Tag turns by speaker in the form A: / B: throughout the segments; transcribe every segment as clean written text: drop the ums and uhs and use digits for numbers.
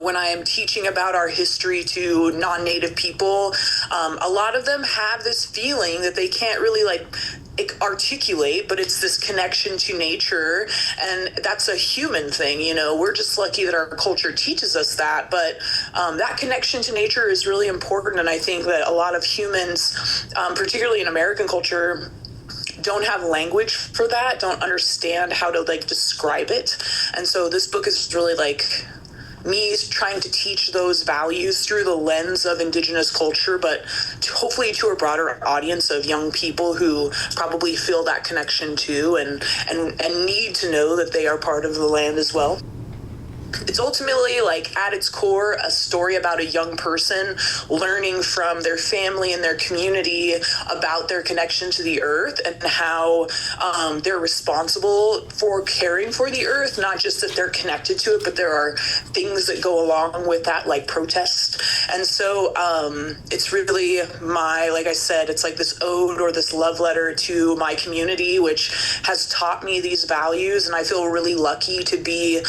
A: When I am teaching about our history to non-native people, a lot of them have this feeling that they can't really articulate, but it's this connection to nature, and that's a human thing. We're just lucky that our culture teaches us that, but that connection to nature is really important. And I think that a lot of humans, particularly in American culture, don't have language for that, don't understand how to describe it. And so this book is really me trying to teach those values through the lens of Indigenous culture, but hopefully to a broader audience of young people who probably feel that connection too, and need to know that they are part of the land as well. It's ultimately, at its core, a story about a young person learning from their family and their community about their connection to the earth, and how they're responsible for caring for the earth, not just that they're connected to it, but there are things that go along with that, like protest. And so it's really like I said, it's like this ode or this love letter to my community, which has taught me these values. And I feel really lucky to be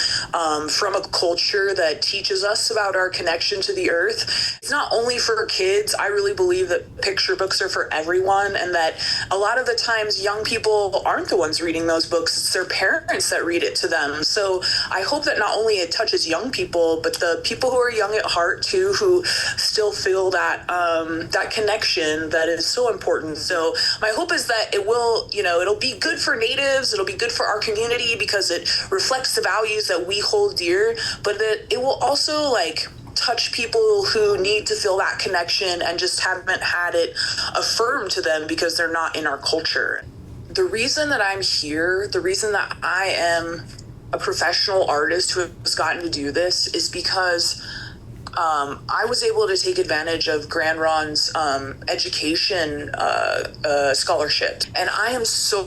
A: from a culture that teaches us about our connection to the earth. It's not only for kids. I really believe that picture books are for everyone, and that a lot of the times young people aren't the ones reading those books. It's their parents that read it to them. So I hope that not only it touches young people, but the people who are young at heart too, who still feel that that connection that is so important. So my hope is that it will, it'll be good for natives, it'll be good for our community because it reflects the values that we hold dear, but that it will also touch people who need to feel that connection and just haven't had it affirmed to them because they're not in our culture. The reason that I'm here, the reason that I am a professional artist who has gotten to do this is because I was able to take advantage of Grand Ron's education scholarship. And I am so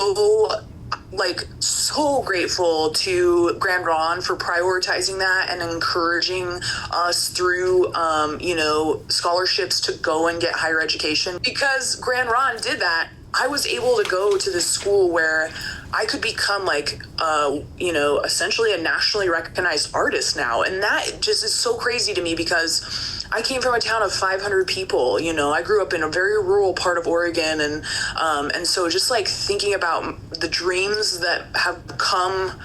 A: grateful to Grand Ron for prioritizing that and encouraging us through, scholarships to go and get higher education. Because Grand Ron did that, I was able to go to this school where I could become essentially a nationally recognized artist now. And that just is so crazy to me because I came from a town of 500 people. I grew up in a very rural part of Oregon. And so just thinking about the dreams that have come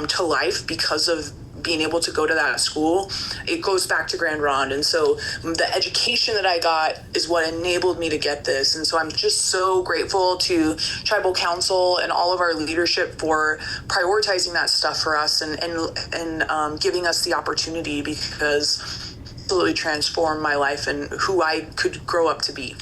A: to life because of being able to go to that school, it goes back to Grand Ron. And so the education that I got is what enabled me to get this. And so I'm just so grateful to Tribal Council and all of our leadership for prioritizing that stuff for us and giving us the opportunity, because it absolutely transformed my life and who I could grow up to be.